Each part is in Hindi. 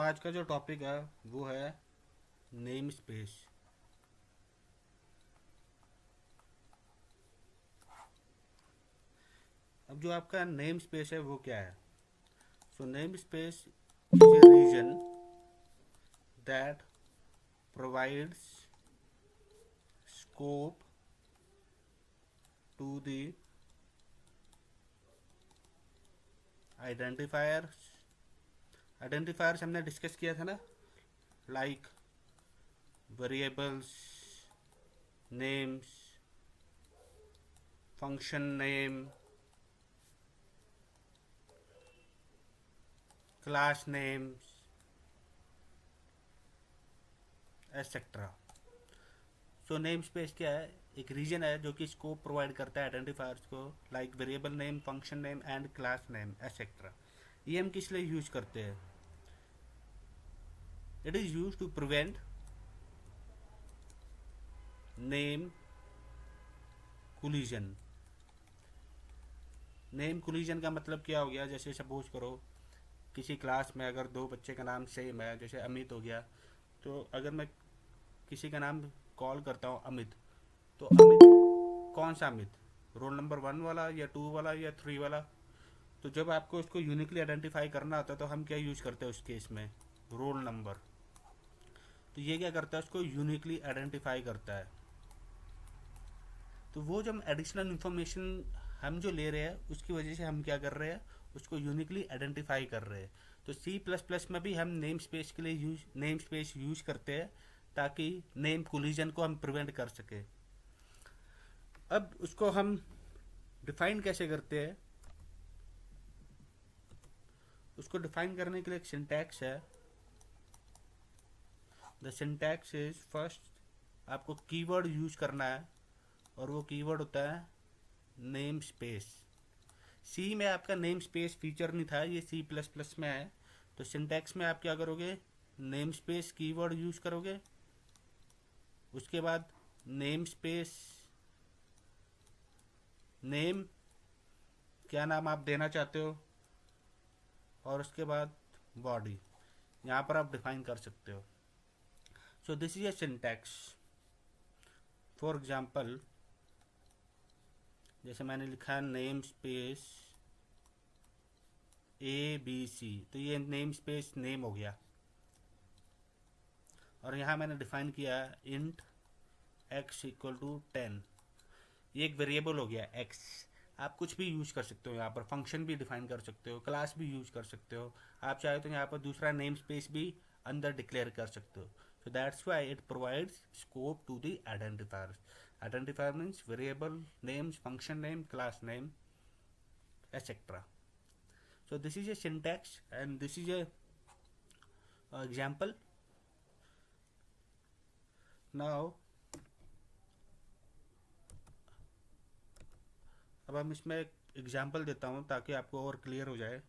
आज का जो टॉपिक है वो है नेम स्पेस। अब जो आपका नेम स्पेस है वो क्या है? Name space is a region that provides scope to the identifiers. Identifiers हमने डिस्कस किया था ना, like variables, names, function name, class names, etcetera. Name space क्या है? एक रीजन है जो कि स्कोप प्रोवाइड करता है आइडेंटिफायर्स को, like variable name, function name and class name etcetera. ये हम किस लिए यूज करते हैं? It is use to prevent name collision. Name collision का मतलब क्या हो गया? जैसे सपोज करो किसी क्लास में अगर दो बच्चे का नाम सेम है, जैसे अमित हो गया, तो अगर मैं किसी का नाम कॉल करता हूँ अमित, तो अमित कौन सा अमित? रोल नंबर 1 वाला या 2 वाला या 3 वाला? तो जब आपको उसको यूनिकली आइडेंटिफाई करना होता है तो हम क्या यूज करते हैं उस केस में? Roll number. तो ये क्या करता है? उसको यूनिकली आइडेंटिफाई करता है। तो वो जब एडिशनल इन्फॉर्मेशन हम जो ले रहे हैं उसकी वजह से हम क्या कर रहे हैं? उसको यूनिकली आइडेंटिफाई कर रहे हैं। तो सी प्लस प्लस में भी हम नेम स्पेस के लिए नेम स्पेस यूज करते हैं ताकि नेम कोलिजन को हम प्रिवेंट कर सके। अब उसको हम डिफाइन कैसे करते हैं? उसको डिफाइन करने के लिए एक सिंटैक्स है। द सिंटैक्स इज, फर्स्ट आपको कीवर्ड यूज करना है और वो कीवर्ड होता है नेम स्पेस। सी में आपका नेम स्पेस फीचर नहीं था, ये सी प्लस प्लस में है। तो सिंटैक्स में आप क्या करोगे? नेम स्पेस कीवर्ड यूज करोगे, उसके बाद नेम स्पेस नेम, क्या नाम आप देना चाहते हो, और उसके बाद बॉडी। यहाँ पर आप डिफाइन कर सकते हो। This is a syntax. For example, जैसे मैंने लिखा नेम स्पेस ABC, तो ये नेम स्पेस नेम हो गया। और यहाँ मैंने डिफाइन किया इंट x इक्वल टू 10। ये एक वेरिएबल हो गया x। आप कुछ भी यूज कर सकते हो, यहाँ पर फंक्शन भी डिफाइन कर सकते हो, क्लास भी यूज कर सकते हो। आप चाहे तो यहाँ पर दूसरा नेम स्पेस भी अंदर डिक्लेयर कर सकते हो। So that's why it provides scope to the identifiers. Identifier means variable names, function name, class name, etc. So this is a syntax and this is a example. Now अब हम इसमें एक एग्जाम्पल देता हूँ ताकि आपको और क्लियर हो जाए।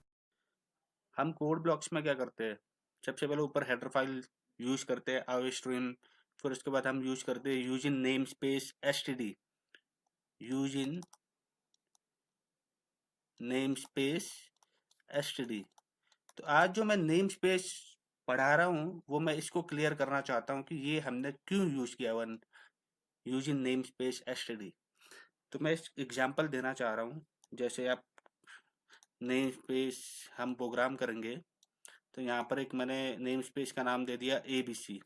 हम कोड ब्लॉक्स में क्या करते हैं? सबसे पहले ऊपर हेडर फाइल यूज करते हैं आव स्ट्रीम। फिर उसके बाद हम यूज करते हैं use in name space STD, use in name space STD. तो आज जो मैं नेम स्पेस पढ़ा रहा हूँ वो मैं इसको क्लियर करना चाहता हूँ कि ये हमने क्यों यूज किया one use in name space STD. तो मैं इस एग्जांपल देना चाह रहा हूँ। जैसे आप नेम स्पेस हम प्रोग्राम करेंगे, तो यहाँ पर एक मैंने नेम स्पेस का नाम दे दिया ABC,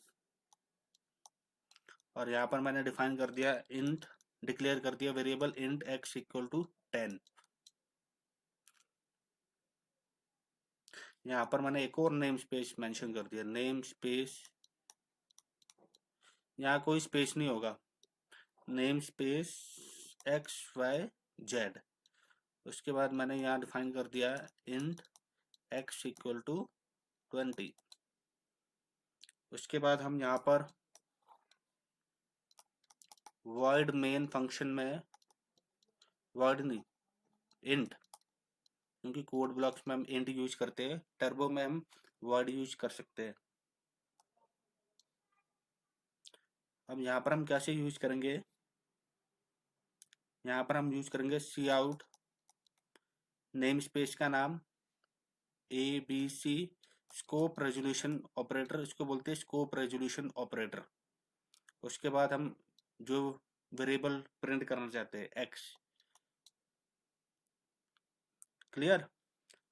और यहाँ पर मैंने डिफाइन कर दिया इंट, डिक्लेयर कर दिया variable int x equal to 10। यहाँ पर मैंने एक और नेम स्पेस मेंशन कर दिया, नेम स्पेस, यहाँ कोई स्पेस नहीं होगा, नेम स्पेस XYZ। उसके बाद मैंने यहाँ डिफाइन कर दिया इंट x इक्वल टू 20। उसके बाद हम यहाँ पर void मेन फंक्शन में, void नहीं, इंट, क्योंकि कोड ब्लॉक्स में हम इंट यूज करते हैं, टर्बो में हम void यूज कर सकते हैं। अब यहाँ पर हम कैसे यूज करेंगे? यहाँ पर हम यूज करेंगे सी आउट, नेम स्पेस का नाम ABC, स्कोप रेजोल्यूशन ऑपरेटर, इसको बोलते हैं स्कोप रेजोल्यूशन ऑपरेटर। उसके बाद हम जो वेरिएबल प्रिंट करना चाहते हैं एक्स, क्लियर।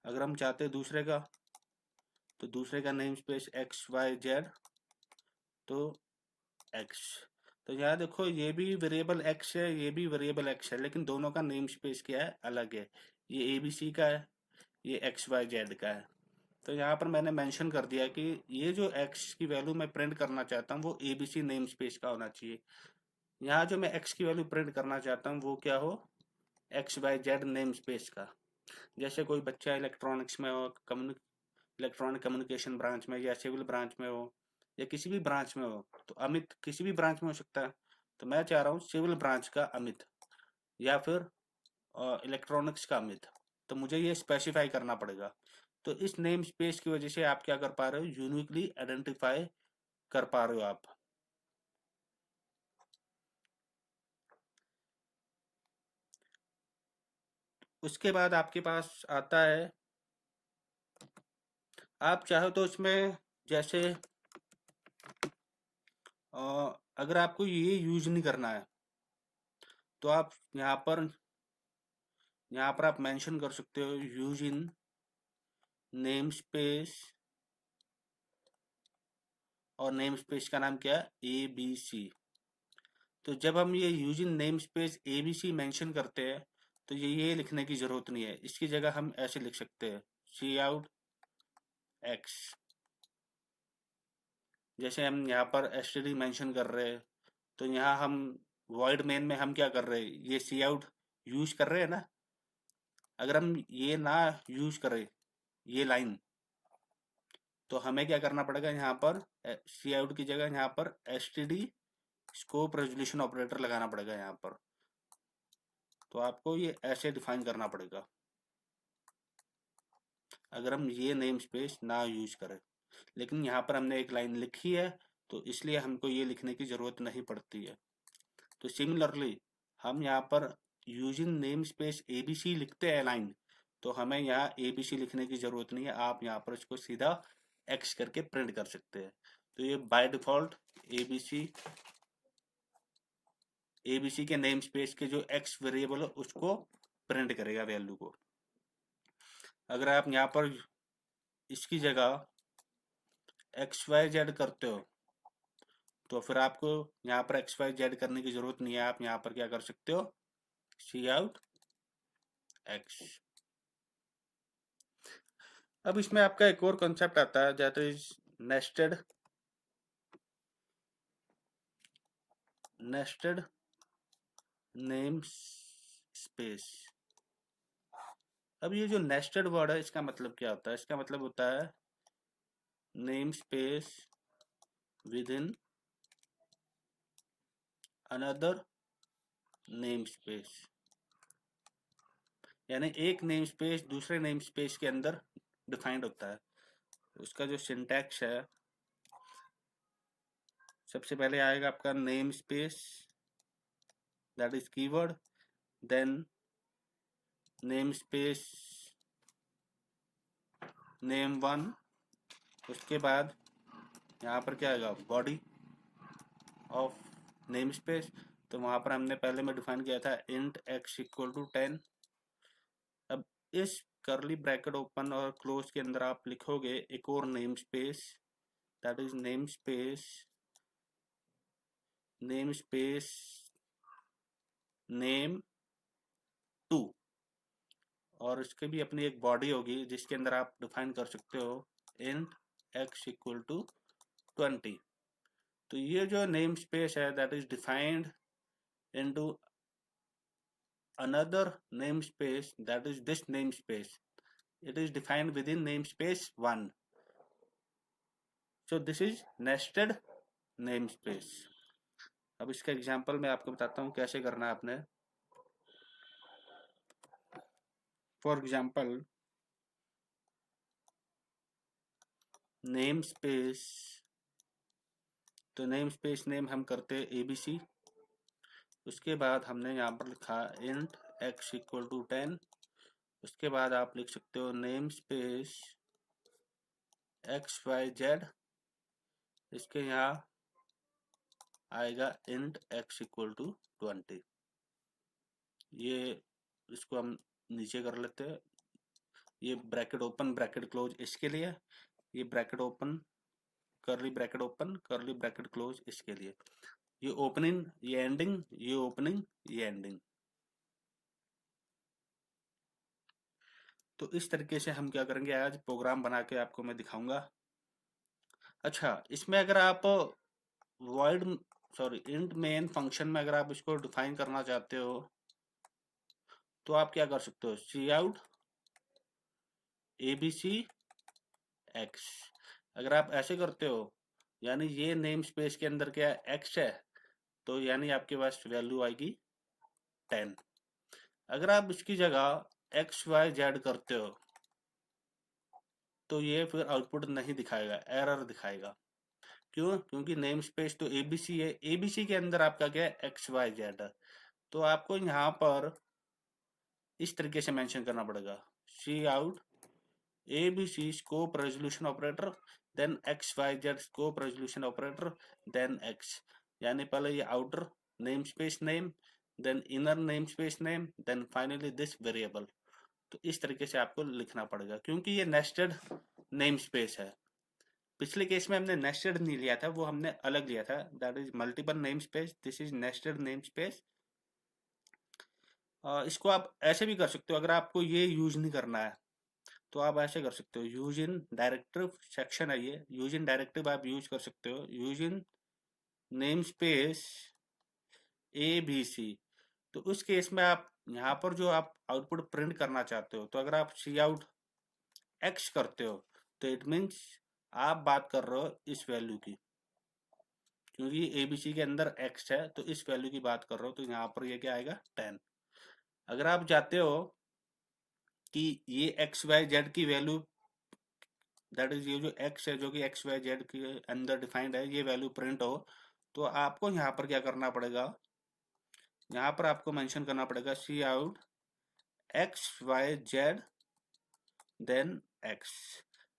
अगर हम चाहते हैं दूसरे का, तो दूसरे का name space X Y Z, तो एक्स। तो यहाँ देखो ये भी वेरिएबल एक्स है, ये भी वेरिएबल एक्स है, लेकिन दोनों का नेम स्पेस क्या है, अलग है। ये ए बी सी का है, ये एक्स वाई जेड का है। तो यहाँ पर मैंने मेंशन कर दिया कि ये जो एक्स की वैल्यू मैं प्रिंट करना चाहता हूँ वो A B C name space का होना चाहिए। यहाँ जो मैं एक्स की वैल्यू प्रिंट करना चाहता हूँ वो क्या हो, X Y Z name space का। जैसे कोई बच्चा इलेक्ट्रॉनिक्स में हो, इलेक्ट्रॉनिक कम्युनिकेशन ब्रांच में, या सिविल ब्रांच में हो, या किसी भी ब्रांच में हो, तो अमित किसी भी ब्रांच में हो सकता है। तो मैं चाह रहा हूँ सिविल ब्रांच का अमित, या फिर इलेक्ट्रॉनिक्स का अमित। तो मुझे ये स्पेसिफाई करना पड़ेगा। तो इस नेम स्पेस की वजह से आप क्या कर पा रहे हो, यूनिकली आइडेंटिफाई कर पा रहे हो आप। उसके बाद आपके पास आता है, आप चाहो तो इसमें जैसे अगर आपको ये यूज नहीं करना है, तो आप यहाँ पर आप मेंशन कर सकते हो यूज इन नेम स्पेस, और नेम स्पेस का नाम क्या है, ए बी सी। तो जब हम ये use in name space A B C mention करते हैं, तो ये लिखने की जरूरत नहीं है। इसकी जगह हम ऐसे लिख सकते हैं सी आउट एक्स। जैसे हम यहाँ पर एस टी डी मैंशन कर रहे हैं, तो यहाँ हम वॉइड मेन में हम क्या कर रहे हैं, ये सी आउट यूज कर रहे हैं ना। अगर हम ये ना यूज करें, ये लाइन, तो हमें क्या करना पड़ेगा, यहाँ पर सी आउट की जगह यहाँ पर S T D scope resolution operator लगाना पड़ेगा यहाँ पर। तो आपको ये ऐसे डिफाइन करना पड़ेगा अगर हम ये नेम स्पेस ना यूज करें। लेकिन यहाँ पर हमने एक लाइन लिखी है, तो इसलिए हमको ये लिखने की जरूरत नहीं पड़ती है। तो सिमिलरली हम यहाँ पर यूजिंग नेम स्पेस एबीसी लिखते हैं लाइन, तो हमें यहाँ एबीसी लिखने की जरूरत नहीं है। आप यहाँ पर इसको सीधा एक्स करके प्रिंट कर सकते हैं। तो ये बाय डिफॉल्ट एबीसी एबीसी के नेम स्पेस के जो एक्स वेरिएबल है उसको प्रिंट करेगा वैल्यू को। अगर आप यहाँ पर इसकी जगह एक्स वाई जेड करते हो, तो फिर आपको यहाँ पर एक्स वाई जेड करने की जरूरत नहीं है। आप यहाँ पर क्या कर सकते हो, सी आउट एक्स। अब इसमें आपका एक और कॉन्सेप्ट आता है, that is nested nested name space. अब ये जो नेस्टेड वर्ड है, इसका मतलब क्या होता है, इसका मतलब होता है name space with in another name space. यानी एक नेम स्पेस दूसरे नेम स्पेस के अंदर डिफाइंड होता है। उसका जो सिंटैक्स है, सबसे पहले आएगा आपका name space, that is keyword, then name space name one. उसके बाद यहाँ पर क्या आएगा, बॉडी ऑफ नेम स्पेस। तो वहाँ पर हमने पहले में डिफाइन किया था इंट एक्स इक्वल टू 10। अब इस करली ब्रैकेट ओपन और क्लोज के अंदर आप लिखोगे एक और name space, that is name space name 2। और इसके भी अपनी एक बॉडी होगी जिसके अंदर आप डिफाइन कर सकते हो इंट एक्स इक्वल टू 20। तो ये जो नेम स्पेस है that is defined into another namespace, that is this namespace. It is defined within namespace 1. So this is nested namespace. अब इसका एग्जांपल मैं आपको बताता हूँ कैसे करना है आपने। फॉर एग्जांपल नेम स्पेस, तो नेम स्पेस नेम हम करते हैं एबीसी। उसके बाद हमने यहाँ पर लिखा इंट एक्स इक्वल टू 10। उसके बाद आप लिख सकते हो name space X Y Z, इसके यहाँ आएगा इंट एक्स इक्वल टू 20। ये इसको हम नीचे कर लेते हैं। ये ब्रैकेट ओपन ब्रैकेट क्लोज इसके लिए, ये bracket open curly bracket open curly bracket close इसके लिए, ये ओपनिंग ये एंडिंग, ये ओपनिंग ये एंडिंग। तो इस तरीके से हम क्या करेंगे, आज प्रोग्राम बना के आपको मैं दिखाऊंगा। अच्छा, इसमें अगर आप void sorry int main function में अगर आप इसको डिफाइन करना चाहते हो तो आप क्या कर सकते हो, सी आउट ABC एक्स। अगर आप ऐसे करते हो, यानी ये नेम स्पेस के अंदर क्या एक्स है, तो यानी आपके पास वैल्यू आएगी 10। अगर आप इसकी जगह एक्स वाई जेड करते हो तो ये फिर आउटपुट नहीं दिखाएगा, एरर दिखाएगा। क्यों? क्योंकि नेम स्पेस तो ABC है, ABC के अंदर आपका क्या है, एक्स वाई जेड है। तो आपको यहाँ पर इस तरीके से मेंशन करना पड़ेगा, cout ABC scope resolution operator, then XYZ scope resolution operator, then X। यानी पहले ये outer name space name, then inner name space name, then finally this variable. तो इस तरीके से आपको लिखना पड़ेगा, क्योंकि ये नेस्टेड नेम स्पेस है। पिछले केस में हमने नेस्टेड नहीं लिया था, वो हमने अलग लिया था, that is multiple name space, this is nested name space. इसको आप ऐसे भी कर सकते हो, अगर आपको ये यूज नहीं करना है तो आप ऐसे कर सकते हो, यूज इन डायरेक्टिव सेक्शन है ये, यूज इन डायरेक्टिव आप यूज कर सकते हो, use in name space ABC। तो उस केस में आप यहाँ पर जो आप आउटपुट प्रिंट करना चाहते हो, तो अगर आप सी आउट एक्स करते हो तो इट मीन्स आप बात कर रहे हो इस वैल्यू की, क्योंकि ABC के अंदर एक्स है तो इस वैल्यू की बात कर रहे हो, तो यहाँ पर ये क्या आएगा 10। अगर आप चाहते हो कि ये एक्स वाई जेड की वैल्यू, दैट इज ये जो एक्स है जो कि एक्स वाई जेड के अंदर डिफाइंड है, ये वैल्यू प्रिंट हो, तो आपको यहाँ पर क्या करना पड़ेगा, यहाँ पर आपको मेंशन करना पड़ेगा cout X Y Z then X.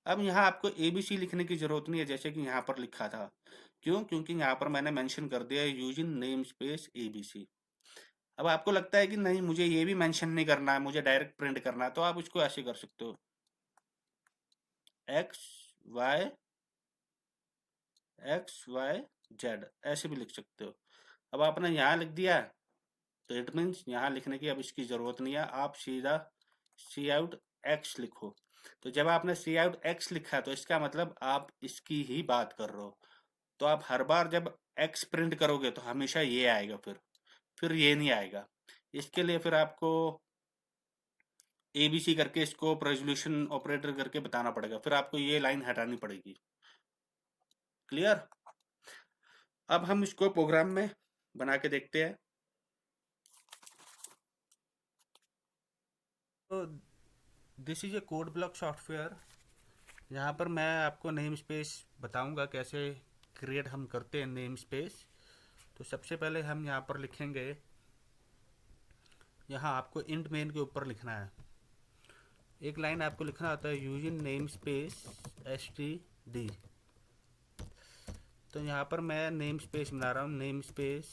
अब यहाँ आपको ABC लिखने की जरूरत नहीं है जैसे कि यहाँ पर लिखा था। क्यों? क्योंकि यहाँ पर मैंने मेंशन कर दिया है यूजिंग नेम स्पेस ABC। अब आपको लगता है कि नहीं मुझे ये भी मेंशन नहीं करना है, मुझे डायरेक्ट प्रिंट करना है, तो आप इसको ऐसे कर सकते हो, एक्स वाई जेड ऐसे भी लिख सकते हो। अब आपने यहाँ लिख दिया तो इट मीन्स यहाँ लिखने की अब इसकी जरूरत नहीं है, आप सीधा सी आउट एक्स लिखो। तो जब आपने सी आउट एक्स लिखा तो इसका मतलब आप इसकी ही बात कर रहे हो। तो आप हर बार जब एक्स प्रिंट करोगे तो हमेशा ये आएगा, फिर ये नहीं आएगा। इसके लिए फिर आपको ABC करके स्कोप रेजोल्यूशन ऑपरेटर करके बताना पड़ेगा, फिर आपको ये लाइन हटानी पड़ेगी। क्लियर? अब हम इसको प्रोग्राम में बना के देखते हैं। तो this is a code block software. यहाँ पर मैं आपको नेम स्पेस बताऊंगा कैसे क्रिएट हम करते हैं नेम स्पेस। तो सबसे पहले हम यहाँ पर लिखेंगे, यहाँ आपको इंट मेन के ऊपर लिखना है, एक लाइन आपको लिखना होता है यूजिंग नेम स्पेस STD। तो यहाँ पर मैं नेम स्पेस बना रहा हूँ, नेम स्पेस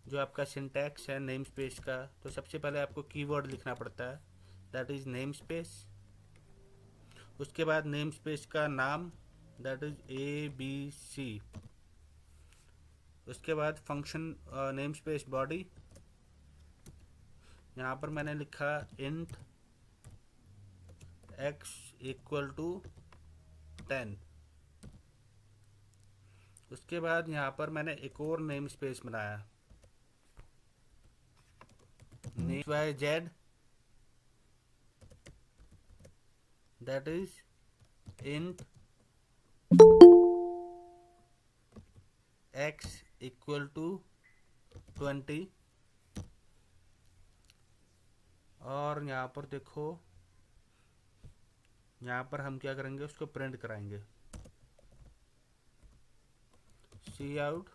जो आपका सिंटैक्स है नेम स्पेस का। तो सबसे पहले आपको कीवर्ड लिखना पड़ता है, दैट इज नेम स्पेस। उसके बाद नेम स्पेस का नाम, दैट इज ABC। उसके बाद फंक्शन नेम स्पेस बॉडी, यहाँ पर मैंने लिखा इंट x इक्वल टू 10। उसके बाद यहाँ पर मैंने एक और नेम स्पेस बनाया, name Y Z, that is int x equal to 20। और यहाँ पर देखो, यहाँ पर हम क्या करेंगे, उसको प्रिंट कराएंगे, सी आउट।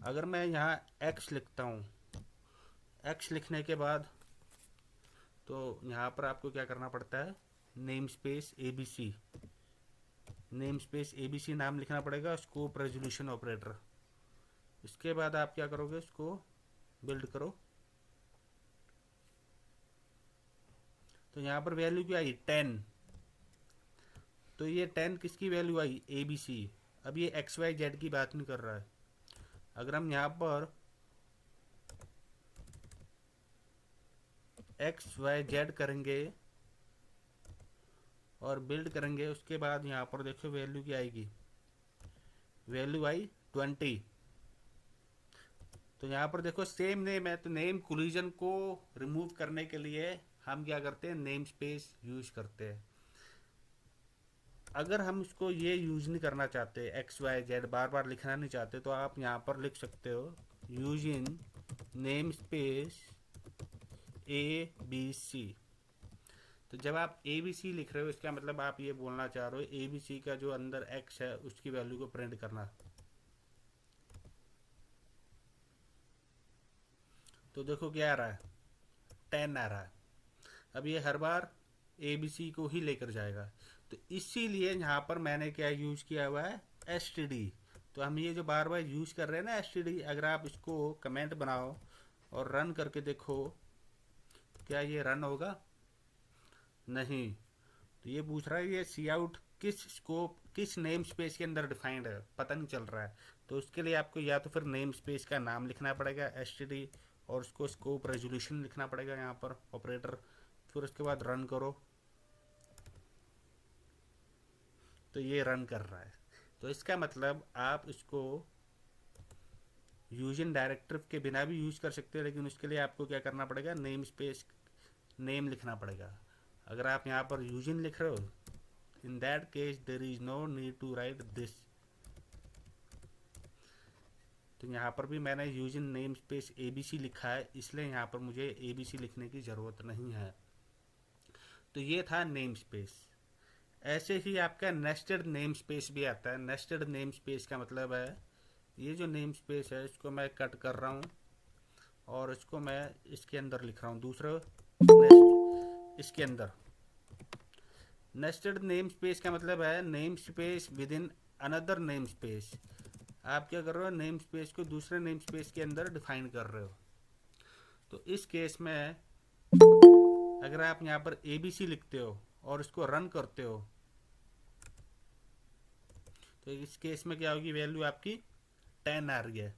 अगर मैं यहाँ x लिखता हूँ, x लिखने के बाद तो यहाँ पर आपको क्या करना पड़ता है, name space ABC। Name space ABC नाम लिखना पड़ेगा, स्कोप रेजोल्यूशन ऑपरेटर। इसके बाद आप क्या करोगे, इसको बिल्ड करो। तो यहाँ पर वैल्यू क्या आई, 10। तो ये 10 किसकी वैल्यू आई, ABC। अब ये XYZ की बात नहीं कर रहा है। अगर हम यहाँ पर XYZ करेंगे और बिल्ड करेंगे, उसके बाद यहाँ पर देखो वैल्यू क्या आएगी, वैल्यू आई 20। तो यहाँ पर देखो सेम नेम है, तो नेम कोलिजन को रिमूव करने के लिए हम क्या करते हैं, नेम स्पेस यूज करते हैं। अगर हम इसको ये यूज नहीं करना चाहते, XYZ बार बार लिखना नहीं चाहते, तो आप यहाँ पर लिख सकते हो यूजिंग नेम स्पेस ABC। तो जब आप ABC लिख रहे हो, इसका मतलब आप ये बोलना चाह रहे हो ABC का जो अंदर X है उसकी वैल्यू को प्रिंट करना। तो देखो क्या आ रहा है, 10 आ रहा है। अब ये हर बार ABC को ही लेकर जाएगा, तो इसीलिए यहाँ पर मैंने क्या यूज किया हुआ है, STD। तो हम ये जो बार बार यूज कर रहे हैं ना STD, अगर आप इसको कमेंट बनाओ और रन करके देखो, तो क्या ये रन होगा, नहीं। तो ये पूछ रहा है ये सी आउट किस स्कोप, किस नेम स्पेस के अंदर डिफाइंड है, पता नहीं चल रहा है। तो उसके लिए आपको या तो फिर नेम स्पेस का नाम लिखना पड़ेगा STD, और उसको स्कोप रेजोल्यूशन लिखना पड़ेगा यहाँ पर ऑपरेटर, फिर उसके बाद रन करो। तो ये रन कर रहा है। तो इसका मतलब आप इसको यूजिंग डायरेक्टिव के बिना भी यूज कर सकते हो, लेकिन उसके लिए आपको क्या करना पड़ेगा, नेम स्पेस नेम लिखना पड़ेगा। अगर आप यहाँ पर यूजिंग लिख रहे हो, in that case there is no need to write this. तो यहाँ पर भी मैंने यूजिंग नेम स्पेस ABC लिखा है, इसलिए यहाँ पर मुझे ABC लिखने की ज़रूरत नहीं है। तो ये था नेम स्पेस। ऐसे ही आपका नेस्टेड नेम स्पेस भी आता है। नेस्टेड नेम स्पेस का मतलब है, ये जो नेम स्पेस है इसको मैं कट कर रहा हूँ और इसको मैं इसके अंदर लिख रहा हूँ, दूसरे नेस्ट इसके अंदर। नेस्टेड नेम स्पेस का मतलब है name space with in another name space. आप क्या कर रहे हो, नेम स्पेस को दूसरे नेम स्पेस के अंदर डिफाइन कर रहे हो। तो इस केस में अगर आप यहाँ पर ABC लिखते हो और इसको रन करते हो, तो इस केस में क्या होगी, वैल्यू आपकी 10 आ रही है।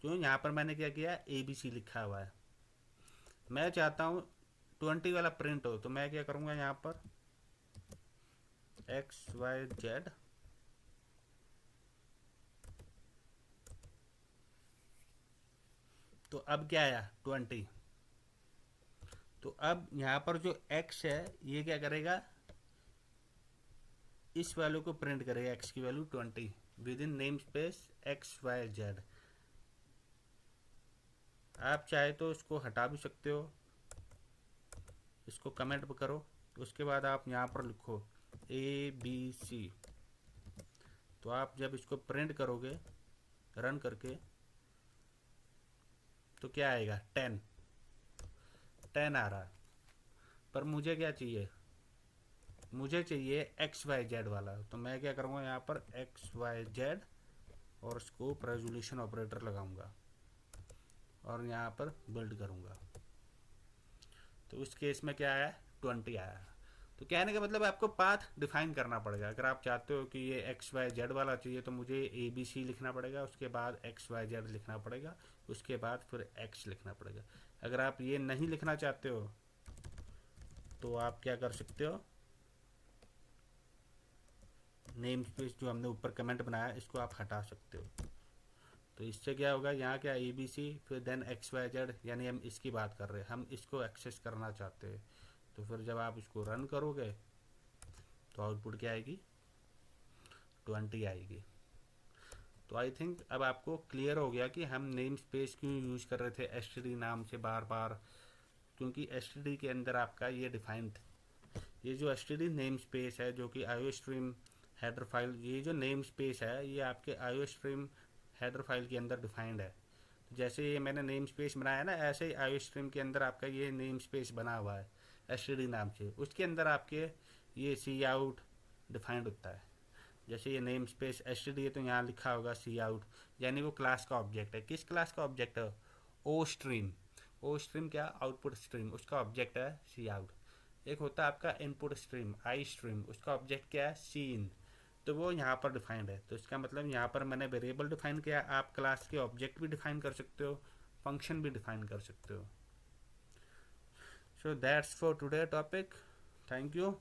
क्यों, यहाँ पर मैंने क्या किया, ABC लिखा हुआ है। मैं चाहता हूँ 20 वाला प्रिंट हो, तो मैं क्या करूँगा, यहाँ पर XYZ तो अब क्या आया, 20। तो अब यहाँ पर जो X है ये क्या करेगा, इस वैल्यू को प्रिंट करेगा, X की value 20 with in name space XYZ। आप चाहे तो इसको हटा भी सकते हो, इसको कमेंट करो, उसके बाद आप यहाँ पर लिखो ABC। तो आप जब इसको प्रिंट करोगे रन करके, तो क्या आएगा, 10 आ रहा है। पर मुझे क्या चाहिए, मुझे चाहिए XYZ वाला। तो मैं क्या करूँगा, यहाँ पर XYZ और स्कोप रेजोल्यूशन ऑपरेटर लगाऊंगा और यहाँ पर बिल्ड करूँगा। तो उस केस में क्या आया, 20 आया। तो कहने का मतलब आपको पाथ डिफाइन करना पड़ेगा। अगर आप चाहते हो कि ये XYZ वाला चाहिए, तो मुझे ABC लिखना पड़ेगा, उसके बाद XYZ लिखना पड़ेगा, उसके बाद फिर X लिखना पड़ेगा। अगर आप ये नहीं लिखना चाहते हो, तो आप क्या कर सकते हो, नेम स्पेस जो हमने ऊपर कमेंट बनाया इसको आप हटा सकते हो। तो इससे क्या होगा, यहाँ क्या ABC फिर देन XYZ, यानी हम इसकी बात कर रहे हैं, हम इसको एक्सेस करना चाहते हैं। तो फिर जब आप इसको रन करोगे तो आउटपुट क्या आएगी, 20 आएगी। तो आई थिंक अब आपको क्लियर हो गया कि हम नेम स्पेस क्यों यूज कर रहे थे STD नाम से बार बार, क्योंकि STD के अंदर आपका ये डिफाइंड, ये जो STD नेम स्पेस है जो कि IO स्ट्रीम हेडर फाइल, ये जो नेम स्पेस है ये आपके IO स्ट्रीम हेडर फाइल के अंदर डिफाइंड है। तो जैसे ये मैंने नेम स्पेस बनाया ना, ऐसे ही IO स्ट्रीम के अंदर आपका ये नेम स्पेस बना हुआ है STD नाम से। उसके अंदर आपके ये सी आउट, डिफाइंड होता है। जैसे ये name space S T D है तो यहाँ लिखा होगा सी आउट, यानी वो क्लास का ऑब्जेक्ट है। किस क्लास का ऑब्जेक्ट है? O stream. ओ स्ट्रीम क्या? आउटपुट स्ट्रीम, उसका ऑब्जेक्ट है सी आउट। एक होता है आपका इनपुट स्ट्रीम, आई स्ट्रीम, उसका ऑब्जेक्ट क्या है? सी इन। तो वो यहाँ पर डिफाइंड है। तो इसका मतलब यहाँ पर मैंने वेरिएबल डिफाइन किया, आप क्लास के ऑब्जेक्ट भी डिफाइन कर सकते हो, फंक्शन भी डिफाइन कर सकते हो। So that's for today topic. Thank you.